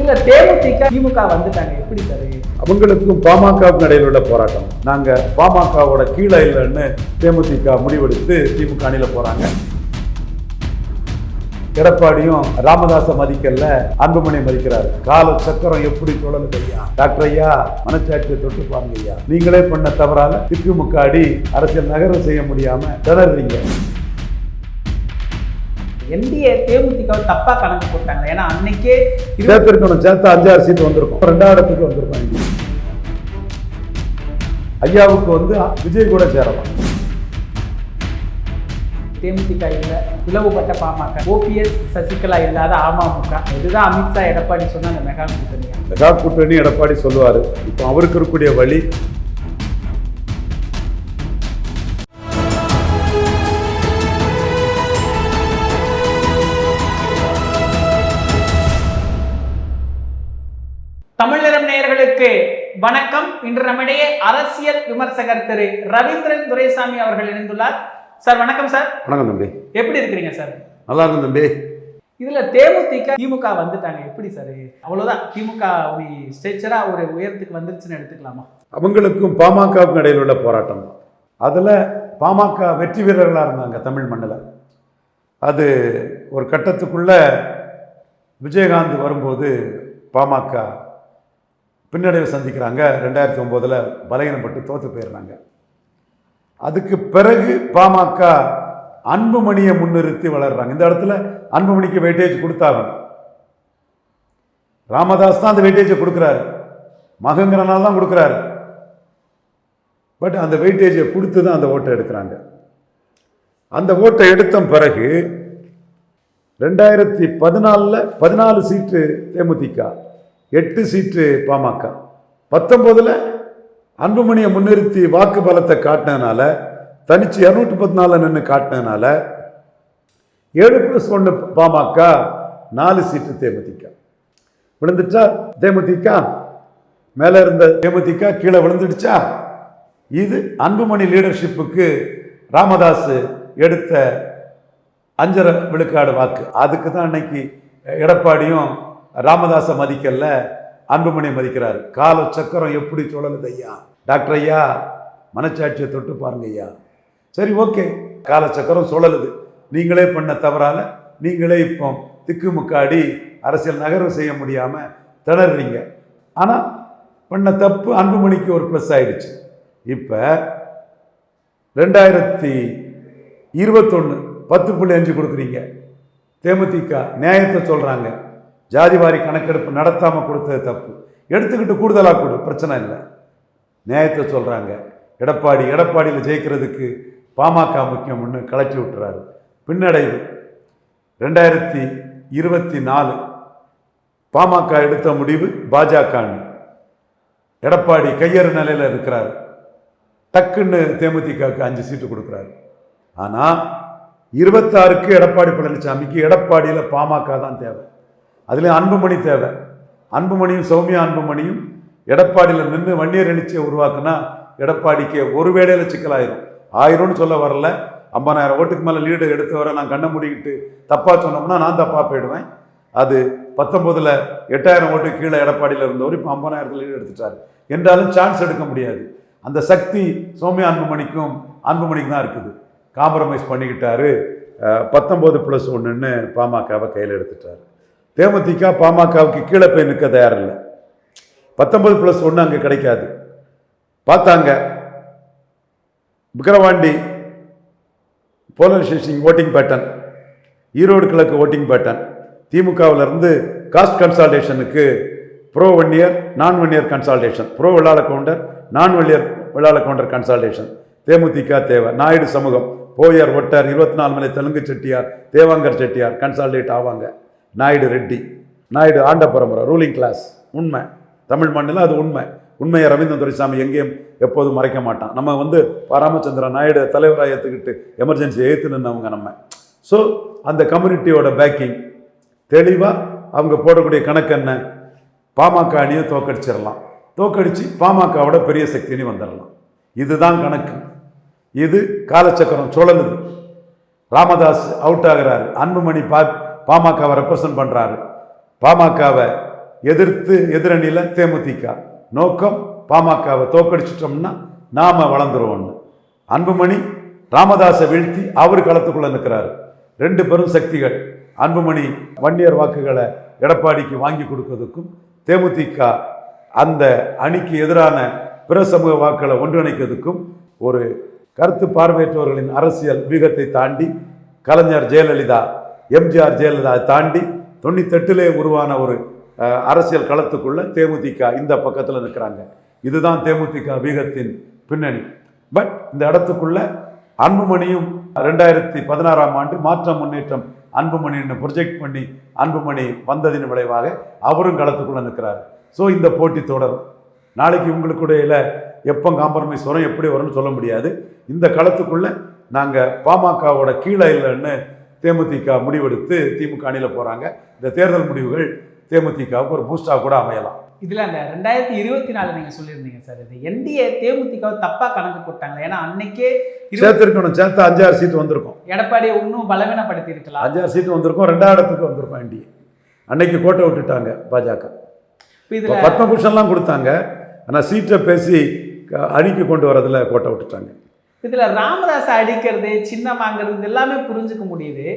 இதுல தேமுதிக திமுக வந்துட்டாங்க, எப்படி சார்? அவங்களுக்கும் பாமகவுக்கும் இடையில் உள்ள போராட்டம். நாங்க பாமகவோட கீழே இல்லைன்னு தேமுதிக முடிவெடுத்து திமுக அணியில போறாங்க. எடப்பாடியும் ராமதாச மதிக்கல, அன்புமணி மதிக்கிறாரு. கால சக்கரம் எப்படி சொல்லலுது ஐயா? டாக்டர் ஐயா, மனச்சாட்சியை தொட்டு பாருங்க ஐயா. நீங்களே பண்ண தவறால திமுக அடி அரசியல் நகர்வு செய்ய முடியாம திணறீங்க. என்டிஏ தேமுதிக தப்பா கணக்கு போட்டாங்க. ஏன்னா அன்னைக்கே சேர்த்திருக்கணும், சேர்த்து 5-6 சீட் வந்திருக்கும், 2ஆம் இடத்துக்கு வந்திருக்கும். ஐயாவுக்கு விஜய் கூட சேரலாம். தேமுதிக இல்ல, பிளவுபட்ட பாமக, ஓபிஎஸ் சசிகலா இல்லாத அமமுக, இதுதான் அமித்ஷா எடப்பாடி சொன்ன அந்த மெகா கூட்டணி. மெகா கூட்டணி எடப்பாடி சொல்லுவாரு. இப்போ அவருக்கு இருக்கக்கூடிய வழி தமிழரம் நேயர்களுக்கு வணக்கம். இன்று நம்மிடையே அரசியல் விமர்சகர் திரு ரவீந்திரன் துரைசாமி அவர்கள் இணைந்துள்ளார். சார் வணக்கம். சார் வணக்கம் தம்பி, எப்படி இருக்கிறீங்க சார்? நல்லா இருக்கும் தம்பி. இதுல தேமுதிக திமுக வந்துட்டாங்க, எப்படி சார்? அவ்வளவுதான், திமுக ஒரு ஸ்ட்ரெச்சரா ஒரு உயரத்துக்கு வந்துருச்சுன்னு எடுத்துக்கலாமா? அவங்களுக்கும் பாமகவுக்கும் இடையில் உள்ள போராட்டம் தான். அதில் பாமக வெற்றி வீரர்களாக இருந்தாங்க தமிழ் மண்ணில். அது ஒரு கட்டத்துக்குள்ள விஜயகாந்த் வரும்போது பாமக பின்னடைவை சந்திக்கிறாங்க. 2009 பலகீனப்பட்டு தோற்று போயிடுறாங்க. அதுக்கு பிறகு பாமக அன்புமணியை முன்னிறுத்தி வளர்றாங்க. இந்த இடத்துல அன்புமணிக்கு வெயிட்டேஜ் கொடுத்தாகணும். ராமதாஸ் தான் அந்த வெயிட்டேஜை கொடுக்குறாரு, மகங்கிறனால தான் கொடுக்குறாரு. பட் அந்த வெயிட்டேஜை கொடுத்து தான் அந்த ஓட்டை எடுக்கிறாங்க. அந்த ஓட்டை எடுத்த பிறகு 2014 14 சீட்டு தேமுதிக, 8 சீட்டு பாமக. 19 அன்புமணியை முன்னிறுத்தி வாக்கு பலத்தை காட்டினதுனால, தனிச்சு 214 நின்று காட்டினதுனால 7+1 பாமக, 4 சீட்டு தேமுதிக. விழுந்துட்டா தேமுதிக, மேலே இருந்த தேமுதிக கீழே விழுந்துடுச்சா? இது அன்புமணி லீடர்ஷிப்புக்கு ராமதாஸ் எடுத்த 5.5 விழுக்காடு வாக்கு. அதுக்கு தான் இன்னைக்கு எடப்பாடியும் ராமதாச மதிக்கல, அன்புமணி மதிக்கிறாரு. கால சக்கரம் எப்படி சொல்லலுது ஐயா? டாக்டர் ஐயா, மனச்சாட்சியை தொட்டு பாருங்க ஐயா. சரி, ஓகே, கால சக்கரம் சொல்லலுது. நீங்களே பண்ண தவறால நீங்களே இப்போ திக்குமுக்காடி அரசியல் நகர்வு செய்ய முடியாம திணறீங்க. ஆனால் பண்ண தப்பு அன்புமணிக்கு ஒரு ப்ளஸ் ஆயிடுச்சு. இப்போ 2021 10.5 கொடுக்குறீங்க. தேமுதிக நியாயத்தை சொல்றாங்க. ஜாதிவாரி கணக்கெடுப்பு நடத்தாமல் கொடுத்தது தப்பு, எடுத்துக்கிட்டு கூடுதலாக கொடு, பிரச்சனை இல்லை. நியாயத்தை சொல்கிறாங்க. எடப்பாடியில் ஜெயிக்கிறதுக்கு பாமக முக்கியம்னு கலட்டி விட்டுறாரு. பின்னடைவு 2024 பாமக எடுத்த முடிவு பாஜகன்னு. எடப்பாடி கையறு நிலையில் இருக்கிறார். டக்குன்னு தேமுதிகவுக்கு 5 சீட்டு கொடுக்குறாரு. ஆனால் 26க்கு எடப்பாடி பழனிசாமிக்கு எடப்பாடியில் பாமக தான் தேவை. அதுலேயும் அன்புமணி தேவை. அன்புமணியும் சௌமியா அன்புமணியும் எடப்பாடியில் நின்று வன்னியர் எழுச்சியை உருவாக்குனா எடப்பாடிக்கு ஒரு வேளையில் சிக்கலாயிரும். 1000ன்னு சொல்ல வரல, 50,000 ஓட்டுக்கு மேலே லீடு எடுத்து வர நான் கண்ணை மூடிக்கிட்டு தப்பாக சொன்னோம்னா நான் தப்பாக போயிடுவேன். அது 19 8,000 ஓட்டு கீழே எடப்பாடியில் இருந்தவர் இப்போ 50,000 லீடு எடுத்துட்டார். என்றாலும் சான்ஸ் எடுக்க முடியாது. அந்த சக்தி சௌமியா அன்புமணிக்கு தான் இருக்குது. காம்ப்ரமைஸ் பண்ணிக்கிட்டாரு. 19+1ன்னு பாமகவை கையில் எடுத்துட்டார். தேமுதிக பாமகவுக்கு கீழே போய் நிற்க தயாரில்லை. 19+1 அங்கே கிடைக்காது. பார்த்தாங்க, Vikravandi polarisation voting pattern, Erode கிழக்கு ஓட்டிங் பேட்டர்ன், திமுகவிலிருந்து காஸ்ட் கன்சால்டேஷனுக்கு ப்ரோ 1 இயர் நான் 1 year consultation, bro Vellala Gounder நான் வெள்ளாள கவுண்டர் கன்சால்டேஷன். தேமுதிக தேவை. நாயுடு சமூகம், போயர் ஒட்டர் 24 மலை தெலுங்கு செட்டியார் தேவாங்கர் செட்டியார் கன்சால்டேட் ஆவாங்க. நாயுடு ரெட்டி, நாயுடு ஆண்ட பரம்பரை, ரூலிங் கிளாஸ். உண்மை, தமிழ் மண்ணில் அது உண்மை. உண்மையை ரவீந்திரன் துரைசாமி எங்கேயும் எப்போதும் மறைக்க மாட்டான். நம்ம ராமச்சந்திரன் நாயுடு தலைவராக ஏற்றுக்கிட்டு எமர்ஜென்சி எழுத்து நின்றவங்க நம்ம. ஸோ அந்த கம்யூனிட்டியோட பேக்கிங் தெளிவாக அவங்க போடக்கூடிய கணக்கு என்ன? பாமக அணியை தோக்கடிச்சிடலாம், தோக்கடிச்சு பாமகவோட பெரிய சக்தினி வந்துடலாம். இதுதான் கணக்கு. இது காலச்சக்கரம் சுழலுது. ராமதாஸ் அவுட் ஆகிறாரு, அன்புமணி பாமகவை ரெப்ரசன்ட் பண்ணுறாரு. பாமகவை எதிர்த்து எதிரணியில் தேமுதிக நோக்கம் பாமகவை தோக்கடிச்சிட்டோம்னா நாம வளர்ந்துருவோம்னு. அன்புமணி ராமதாஸை வீழ்த்தி அவர் களத்துக்குள்ள நிற்கிறாரு. ரெண்டு பெரும் சக்திகள். அன்புமணி வன்னியர் வாக்குகளை எடப்பாடிக்கு வாங்கி கொடுக்கறதுக்கும் தேமுதிக அந்த அணிக்கு எதிரான பிற சமூக வாக்குகளை ஒன்றிணைக்கிறதுக்கும் ஒரு கருத்து பார்வையற்றவர்களின் அரசியல் வீகத்தை தாண்டி கலைஞர் ஜெயலலிதா, எம்ஜிஆர் ஜெயலலிதா தாண்டி 98 உருவான ஒரு அரசியல் களத்துக்குள்ள தேமுதிக இந்த பக்கத்தில் நிற்கிறாங்க. இதுதான் தேமுதிக வீகத்தின் பின்னணி. பட் இந்த இடத்துக்குள்ள அன்புமணியும் 2016ஆம் ஆண்டு மாற்றம் முன்னேற்றம் அன்புமணின்னு ப்ரொஜெக்ட் பண்ணி அன்புமணி வந்ததின் விளைவாக அவரும் களத்துக்குள்ள நிற்கிறாரு. ஸோ இந்த போட்டி தொடரும். நாளைக்கு உங்களுக்கு இடையில எப்போ காம்ப்ரமைஸ் வரும், எப்படி வரும்னு சொல்ல முடியாது. இந்த களத்துக்குள்ள நாங்கள் பாமகவோட கீழே இல்லைன்னு தேமுதிக முடிவெடுத்து திமுக அணியில் போகிறாங்க. இந்த தேர்தல் முடிவுகள் தேமுதிகவுக்கு ஒரு பூஸ்டாக கூட அமையலாம். இதில் அந்த 2024 நீங்கள் சொல்லியிருந்தீங்க சார், இது என்டிஏ தேமுதிகவை தப்பாக கணக்கு போட்டாங்க. ஏன்னா அன்னைக்கே சேர்த்துருக்கணும், சேர்த்து 5-6 சீட்டு வந்திருக்கும். எடப்பாடியை இன்னும் பலவீனப்படுத்தி இருக்கலாம். 5-6 சீட்டு வந்திருக்கும், 2ஆம் இடத்துக்கு வந்திருக்கும் என்டிஏ. அன்னைக்கு கோட்டை விட்டுட்டாங்க பாஜக. இதில் பத்மபூஷன்லாம் கொடுத்தாங்க, ஆனால் சீட்டை பேசி அணிக்கு கொண்டு வரதுல கோட்டை விட்டுட்டாங்க. இதில் ராமதாஸை அடிக்கிறது, சின்னமாங்கிறது இது எல்லாமே புரிஞ்சுக்க முடியுது.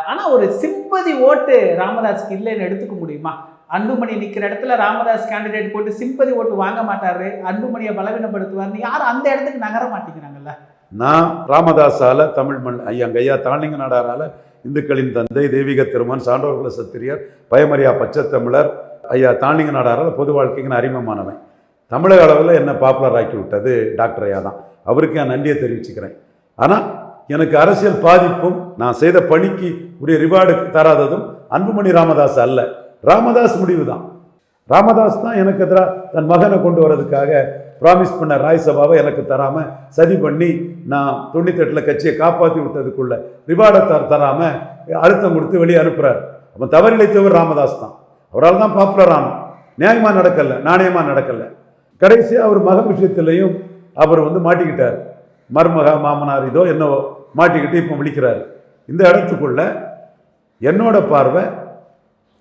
ஆனால் ஒரு சிம்பதி ஓட்டு ராமதாஸுக்கு இல்லைன்னு எடுத்துக்க முடியுமா? அன்புமணி நிற்கிற இடத்துல ராமதாஸ் கேண்டிடேட் போட்டு சிம்பதி ஓட்டு வாங்க மாட்டாரு, அன்புமணியை பலவீனப்படுத்துவார்னு யாரும் அந்த இடத்துக்கு நகர மாட்டேங்கிறாங்கல்ல. நான் ராமதாஸால தமிழ் மண் ஐயா தாளிங்க நாடாரால இந்துக்களின் தந்தை, தெய்வீக திருமன், சான்றோர்குல சத்திரியர், பயமறியா பச்சை தமிழர் ஐயா தாளிங்க நாடாரால் பொது வாழ்க்கைக்கு நான் அறிமுகமானவன். தமிழக அளவில் என்ன பாப்புலர் ஆக்கி விட்டது டாக்டர் ஐயா தான். அவருக்கு நான் நன்றியை தெரிவிச்சுக்கிறேன். ஆனால் எனக்கு அரசியல் பாதிப்பும் நான் செய்த பணிக்கு உரிய ரிவார்டு தராததும் அன்புமணி ராமதாஸ் அல்ல, ராமதாஸ் முடிவு தான். ராமதாஸ் தான் எனக்கு எதிராக தன் மகனை கொண்டு வரதுக்காக ப்ராமிஸ் பண்ண ராஜ்சபாவை எனக்கு தராமல் சதி பண்ணி நான் 98 கட்சியை காப்பாற்றி விட்டதுக்குள்ள ரிவார்டை தராமல் அழுத்தம் கொடுத்து வெளியே அனுப்புகிறார். அப்போ தவறிழைத்தவர் ராமதாஸ் தான். அவரால் தான் பாப்புலர் ஆனோம். நியாயமாக நடக்கலை, நாணயமாக நடக்கலை. கடைசியாக அவர் மகன் விஷயத்திலையும் அவர் மாட்டிக்கிட்டார். மருமக மாமனார் இதோ என்னவோ மாட்டிக்கிட்டு இப்போ விழிக்கிறார். இந்த இடத்துக்குள்ள என்னோட பார்வை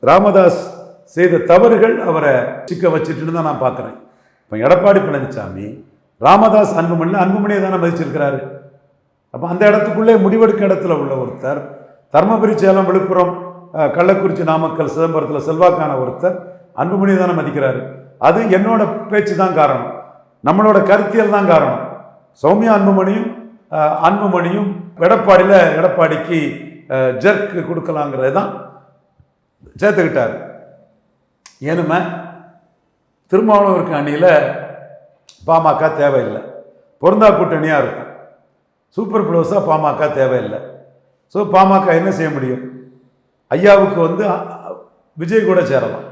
ராமதாஸ் செய்த தவறுகள் அவரை சிக்க வச்சுட்டுன்னு தான் நான் பார்க்குறேன். இப்போ எடப்பாடி பழனிசாமி ராமதாஸ் அன்புமணியை தானே மதிச்சிருக்கிறாரு. அப்போ அந்த இடத்துக்குள்ளே முடிவெடுக்க இடத்துல உள்ள ஒருத்தர், தர்மபுரி, சேலம், விழுப்புரம், கள்ளக்குறிச்சி, நாமக்கல், சிதம்பரத்தில் செல்வாக்கான ஒருத்தர் அன்புமணியை தானே மதிக்கிறாரு. அது என்னோட பேச்சு தான் காரணம், நம்மளோட கருத்தியல் தான் காரணம். சௌமியா அன்புமணியும் எடப்பாடிக்கு ஜர்க்கு கொடுக்கலாங்கிறது தான் சேர்த்துக்கிட்டார். ஏனுமே திருமாவளவருக்கு அணியில் பாமக தேவையில்லை, பொருந்தா கூட்டணியாக இருக்கும். சூப்பர் ப்ளவுஸாக பாமக தேவையில்லை. ஸோ பாமக என்ன செய்ய முடியும்? ஐயாவுக்கு விஜய் கூட சேரலாம்,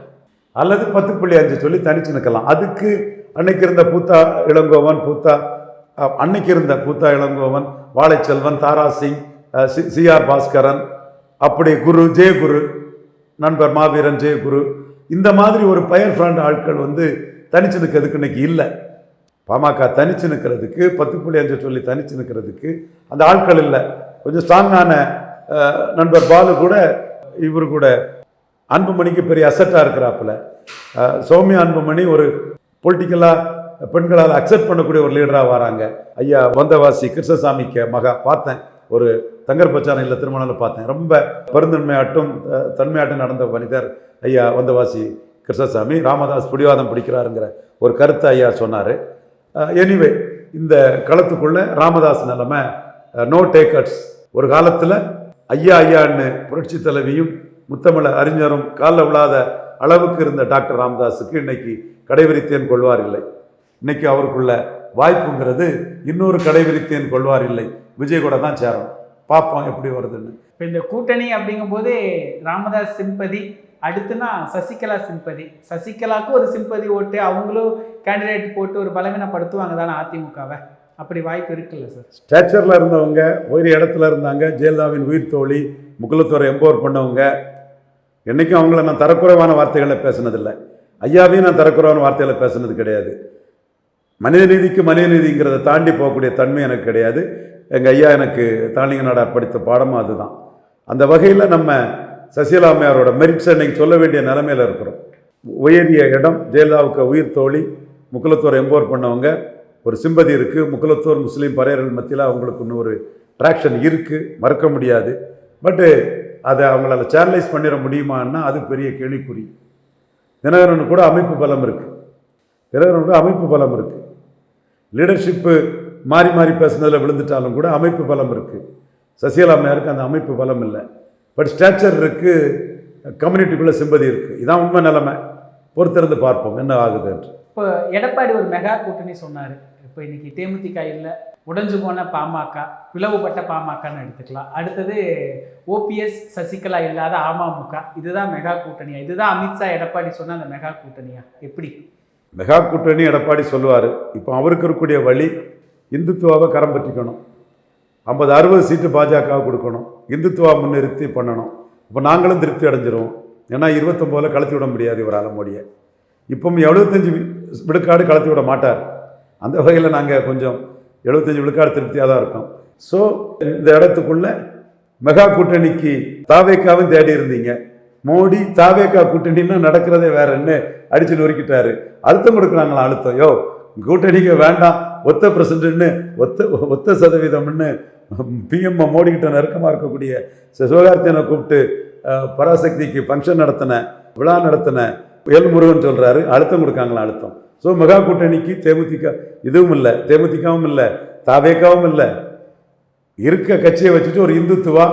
அல்லது 10.5 சொல்லி தனிச்சு நிற்கலாம். அதுக்கு அன்னைக்கு இருந்த பூத்தா இளங்கோவன், வாழைச்செல்வன், தாராசிங், சிஆர் பாஸ்கரன், அப்படி ஜெயகுரு நண்பர் மாவீரன் ஜெயகுரு, இந்த மாதிரி ஒரு பயர் ஃப்ரண்ட் ஆட்கள் தனிச்சு நிற்கிறதுக்கு இன்னைக்கு இல்லை. பாமக தனிச்சு நிற்கிறதுக்கு 10.5 சொல்லி தனிச்சு நிற்கிறதுக்கு அந்த ஆட்கள் இல்லை. கொஞ்சம் ஸ்ட்ராங்கான நண்பர் பாலு கூட இவர் கூட அன்புமணிக்கு பெரிய அசட்டாக இருக்கிறாப்புல. சௌமியா அன்புமணி ஒரு பொலிட்டிக்கலாக பெண்களால் அக்செப்ட் பண்ணக்கூடிய ஒரு லீடராக வராங்க. ஐயா வந்தவாசி கிருஷ்ணசாமிக்கு மகா பார்த்தேன், ஒரு தங்கர்பச்சான இல்லை திருமணத்தில் பார்த்தேன். ரொம்ப பெருந்தன்மையாட்டும் தன்மையாட்டும் நடந்த மனிதர் ஐயா வந்தவாசி கிருஷ்ணசாமி. ராமதாஸ் பிடிவாதம் பிடிக்கிறாருங்கிற ஒரு கருத்தை ஐயா சொன்னார். எனிவே இந்த களத்துக்குள்ளே ராமதாஸ் நிலைமை நோ டேக்கர்ஸ். ஒரு காலத்தில் ஐயான்னு புரட்சி தலைவியும் முத்தமிழ அறிஞரும் காலில் விழாத அளவுக்கு இருந்த டாக்டர் ராமதாஸுக்கு இன்னைக்கு கடைவிரித்தேன் கொள்வார் இல்லை. இன்னைக்கு அவருக்குள்ள வாய்ப்புங்கிறது இன்னொரு கடைவிரித்தேன் கொள்வார் இல்லை, விஜய் கூட தான் சேரணும். பார்ப்போம் எப்படி வருதுன்னு. இப்போ இந்த கூட்டணி அப்படிங்கும்போது ராமதாஸ் சிம்பதி, அடுத்துனா சசிகலா சிம்பதி. சசிகலாவுக்கு ஒரு சிம்பதி ஓட்டு, அவங்களும் கேண்டிடேட் போட்டு ஒரு பலவீனப்படுத்துவாங்க தானே அதிமுகவை. அப்படி வாய்ப்பு இருக்குல்ல சார்? ஸ்டேச்சரில் இருந்தவங்க, ஒரு இடத்துல இருந்தாங்க, ஜெயலலிதாவின் உயிர் தோழி, முக்குலத்துறை எம்பவர் பண்ணவங்க. என்றைக்கும் அவங்கள நான் தரக்குறைவான வார்த்தைகளை பேசினதில்லை, ஐயாவையும் நான் தரக்குறைவான வார்த்தைகளை பேசினது கிடையாது. மனித நீதிக்கு மனித நீதிங்கிறத தாண்டி போகக்கூடிய தன்மை எனக்கு கிடையாது. எங்கள் ஐயா எனக்கு தாளிங்க நாடார் படித்த பாடமும் அதுதான். அந்த வகையில் நம்ம சசிகலா அம்மையாரோட மெரிட்ஸை இன்னைக்கு சொல்ல வேண்டிய நிலைமையில் இருக்கிறோம். உயரிய இடம். ஜெயலலிதாவுக்கு உயிர் தோழி, முக்குலத்தோர் எம்பவர் பண்ணவங்க, ஒரு சிம்பதி இருக்குது. முக்குலத்தோர் முஸ்லீம் பறையர்கள் மத்தியில் அவங்களுக்கு இன்னும் ஒரு ட்ராக்ஷன் இருக்குது, மறக்க முடியாது. பட்டு அதை அவங்களால சேனலைஸ் பண்ணிட முடியுமான்னா அது பெரிய கேள்விக்குறி. தினகரனுக்கு கூட அமைப்பு பலம் இருக்குது. லீடர்ஷிப்பு மாறி மாறி பேசுனதில் விழுந்துட்டாலும் கூட அமைப்பு பலம் இருக்குது. சசிகலா அம்மையாருக்கு அந்த அமைப்பு பலம் இல்லை. பட் ஸ்டாச்சர் இருக்குது, கம்யூனிட்டிக்குள்ளே சிம்பதி இருக்குது. இதான் உண்மை நிலைமை. பொறுத்திருந்து பார்ப்போம் என்ன ஆகுது என்று. இப்போ எடப்பாடி ஒரு மெகா கூட்டணி சொன்னார். இப்போ இன்னைக்கு தேமுதிக இல்லை, உடைஞ்சு போன பாமக, பிளவுபட்ட பாமகன்னு எடுத்துக்கலாம். அடுத்தது ஓபிஎஸ் சசிகலா இல்லாத அமமுக. இதுதான் மெகா கூட்டணியா? இதுதான் அமித்ஷா எடப்பாடி சொன்ன அந்த மெகா கூட்டணியா? எப்படி மெகா கூட்டணி எடப்பாடி சொல்லுவார். இப்போ அவருக்கு இருக்கக்கூடிய வழி இந்துத்துவாவை கரம் பற்றிக்கணும். 50-60 சீட்டு பாஜகவை கொடுக்கணும். இந்துத்துவா முன்னிறுத்தி பண்ணணும். இப்போ நாங்களும் திருப்தி அடைஞ்சிருவோம். ஏன்னா 29 கலத்தி விட முடியாது இவரால் மோடியை. இப்போ 75 விழுக்காடு கலத்தி விட மாட்டார். அந்த வகையில் நாங்கள் கொஞ்சம் 75 விழுக்காடு திருப்தியாக தான் இருக்கோம். ஸோ இந்த இடத்துக்குள்ள மெகா கூட்டணிக்கு தாவேக்காவும் தேடி இருந்தீங்க. மோடி தாவேக்கா கூட்டணின்னா நடக்கிறதே வேற என்ன அடிச்சு நொறுக்கிட்டாரு. அழுத்தம் கொடுக்குறாங்களா? அழுத்தம். யோ கூட்டணிக்கு வேண்டாம், ஒத்த பிரசிடண்ட்னு ஒத்த சதவீதம்னு பிஎம் மோடி கிட்ட நெருக்கமாக இருக்கக்கூடிய சிவகார்த்தியனை கூப்பிட்டு பராசக்திக்கு ஃபங்க்ஷன் விழா நடத்தின எல் முருகன் சொல்கிறாரு. அழுத்தம் கொடுக்காங்களா? அழுத்தம். ஸோ மெகா கூட்டணிக்கு தேமுதிக இதுவும் இல்லை, தேமுதிகவும் இல்லை, தாவேக்காவும் இல்லை. இருக்க கட்சியை வச்சுட்டு ஒரு இந்துத்துவா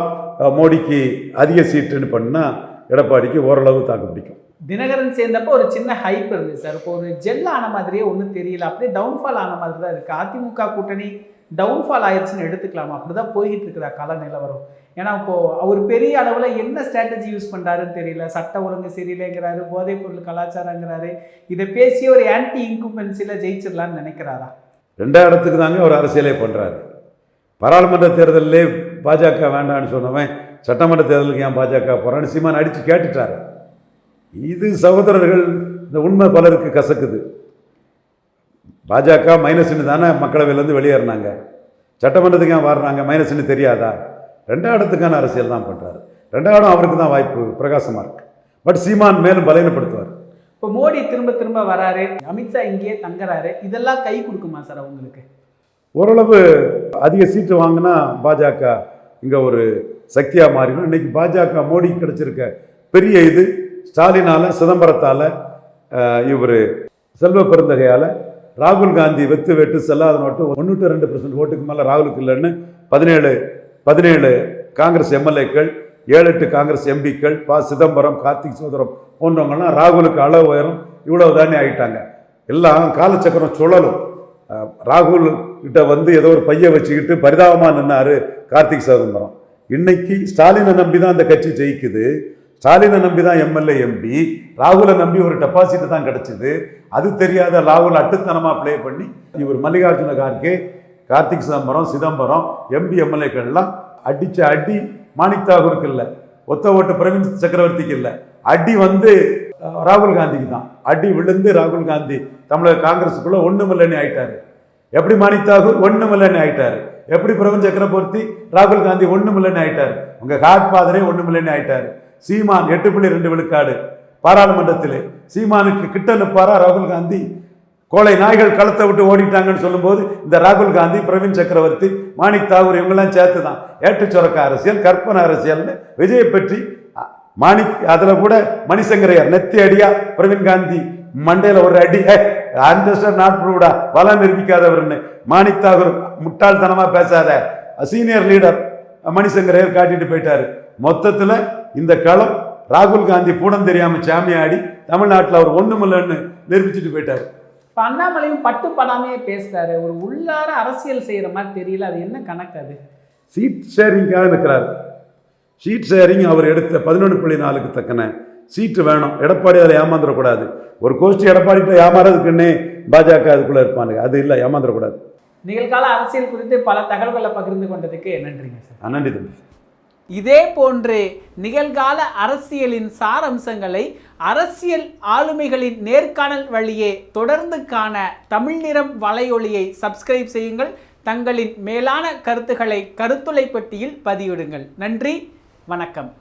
மோடிக்கு அதிக சீட்டுன்னு பண்ணால் எடப்பாடிக்கு ஓரளவு தாக்கு பிடிக்கும். தினகரன் சேர்ந்தப்போ ஒரு சின்ன ஹைப் இருந்தது சார். இப்போ ஒரு ஜெல் ஆன மாதிரியே ஒன்றும் தெரியல, அப்படியே டவுன்ஃபால் ஆன மாதிரி தான் இருக்குது. அதிமுக கூட்டணி டவுன்ஃபால் ஆயிடுச்சுன்னு எடுத்துக்கலாமா? அப்படி தான் போய்கிட்டு இருக்குதா கால நிலவரம்? ஏன்னா இப்போது அவர் பெரிய அளவில் என்ன ஸ்ட்ராட்டஜி யூஸ் பண்ணுறாருன்னு தெரியல. சட்ட ஒழுங்கு சரியில்லைங்கிறாரு, போதைப் பொருள் கலாச்சாரங்கிறாரு. இதை பேசி ஒரு ஆன்டி இன்கும்பன்சியில் ஜெயிச்சிடலான்னு நினைக்கிறாரா? 2 இடத்துக்கு தாங்க அவர் அரசியலே பண்ணுறாரு. பாராளுமன்ற தேர்தலிலே பாஜக வேண்டான்னு சொன்னவன் சட்டமன்ற தேர்தலுக்கு ஏன் பாஜக போகிறான்னு சீமான் அடித்து கேட்டுட்டாரு. இது சகோதரர்கள், இந்த உண்மை பலருக்கு கசக்குது. பாஜக மைனஸ்ன்னு தானே மக்களவையிலேருந்து வெளியேறினாங்க. சட்டமன்றத்துக்கு ஏன் வர்றாங்க? மைனஸ்ன்னு தெரியாதா? 2 இடத்துக்கான அரசியல் தான் பண்ணுறாரு. 2 இடம் அவருக்கு தான் வாய்ப்பு பிரகாசமாக இருக்குது. பட் சீமான் மேலும் பலவீனப்படுத்துவார். இப்போ மோடி திரும்ப வராரு, அமித்ஷா இங்கேயே தங்குறாரு. இதெல்லாம் கை கொடுக்குமா சார் அவங்களுக்கு? ஓரளவு அதிக சீட்டு வாங்கினா பாஜக இங்கே ஒரு சக்தியாக மாறிடும். இன்றைக்கி பாஜக மோடி கிடச்சிருக்க பெரிய இது ஸ்டாலினால், சிதம்பரத்தால், இவர் செல்வ பெருந்தகையால், ராகுல் காந்தி வெட்டு செல்லாத நோட்டு 92% ஓட்டுக்கு மேலே ராகுலுக்கு இல்லைன்னு 17 காங்கிரஸ் எம்எல்ஏக்கள், 7-8 காங்கிரஸ் எம்பிக்கள், சிதம்பரம், கார்த்திக் சோதரம் போன்றவங்கலாம் ராகுலுக்கு அளவு உயரம் இவ்வளவு தானே ஆகிட்டாங்க. எல்லாம் காலச்சக்கரம் சுழலும். ராகுல் கிட்ட ஏதோ ஒரு பையை வச்சுக்கிட்டு பரிதாபமாக நின்னார் கார்த்திக் சிதம்பரம். இன்னைக்கு ஸ்டாலினை நம்பி தான் அந்த கட்சி ஜெயிக்குது. ஸ்டாலினை நம்பி தான் எம்எல்ஏ எம்பி. ராகுலை நம்பி ஒரு டெபாசிட் தான் கிடச்சிது. அது தெரியாத ராகுல் அட்டுத்தனமாக ப்ளே பண்ணி இவர் மல்லிகார்ஜுன கார்கே, கார்த்திக் சிதம்பரம் எம்பி எம்எல்ஏக்கள்லாம் அடித்த அடி மாணிக் தாகூருக்கு இல்லை, ஒத்த ஓட்டு பிரவீன் சக்கரவர்த்திக்கு இல்லை, அடி ராகுல் காந்திக்கு தான். அடி விழுந்து ராகுல் காந்தி தமிழக காங்கிரஸுக்குள்ள ஒண்ணுமில்லைன்னு ஆயிட்டாரு. எப்படி மாணிக் தாகூர் ஒண்ணுமில்லைன்னு ஆயிட்டாரு, எப்படி பிரவீன் சக்கரவர்த்தி ராகுல் காந்தி ஒண்ணுமில்லைன்னு ஆயிட்டாரு, உங்க காட் ஃபாதரே ஒண்ணுமில்லைன்னு ஆயிட்டாரு. சீமான் 8.2 விழுக்காடு பாராளுமன்றத்தில். சீமானுக்கு கிட்ட நிற்பாரா ராகுல் காந்தி? கோளை நாய்கள் களத்தை விட்டு ஓடிட்டாங்கன்னு சொல்லும்போது இந்த ராகுல் காந்தி, பிரவீன் சக்கரவர்த்தி, மாணிக் தாகூர் இவங்கெல்லாம் சேர்த்து தான் ஏட்டுச்சொரக்க அரசியல், கற்பனை அரசியல்னு விஜயை பற்றி மாணிக், அதில் கூட மணிசங்கரையர் நெத்தி அடியா பிரவீன் காந்தி மண்டையில் ஒரு அடி, அண்டர்ஸ்டாண்ட் நாட் ப்ரூவ்டா, வளம் நிரூபிக்காதவர்னு மாணிக் தாகூர் முட்டாள்தனமாக பேசாத சீனியர் லீடர் மணிசங்கரையர் காட்டிட்டு போயிட்டாரு. மொத்தத்தில் இந்த களம் ராகுல் காந்தி பூடம் தெரியாமல் சாமியாடி தமிழ்நாட்டில் அவர் ஒண்ணுமில்லைன்னு நிரூபிச்சுட்டு போயிட்டாரு. இப்போ அண்ணாமலையும் பட்டு படாமையே பேசுறாரு. ஒரு உள்ளார அரசியல் செய்கிற மாதிரி தெரியல. அது என்ன கணக்கு? அது சீட் ஷேரிங்காக இருக்கிறார். சீட் ஷேரிங் அவர் எடுத்த 11.4க்கு தக்கன சீட்டு வேணும். எடப்பாடி அதில் ஏமாந்துடக்கூடாது. ஒரு கோஷ்டி எடப்பாடிகிட்ட ஏமாறதுக்குன்னே பாஜக அதுக்குள்ளே இருப்பானுங்க. அது இல்லை, ஏமாந்துடக்கூடாது. நிகழ்கால அரசியல் குறித்து பல தகவல்களை பகிர்ந்து கொண்டதுக்கு நன்றிங்க சார். நன்றி தம்பி. இதே போன்று நிகழ்கால அரசியலின் சாரம்சங்களை அரசியல் ஆளுமைகளின் நேர்காணல் வழியே தொடர்ந்து காண தமிழ் நிறம் வலையொலியை சப்ஸ்கிரைப் செய்யுங்கள். தங்களின் மேலான கருத்துக்களை கருத்துளை பெட்டியில் பதிவிடுங்கள். நன்றி, வணக்கம்.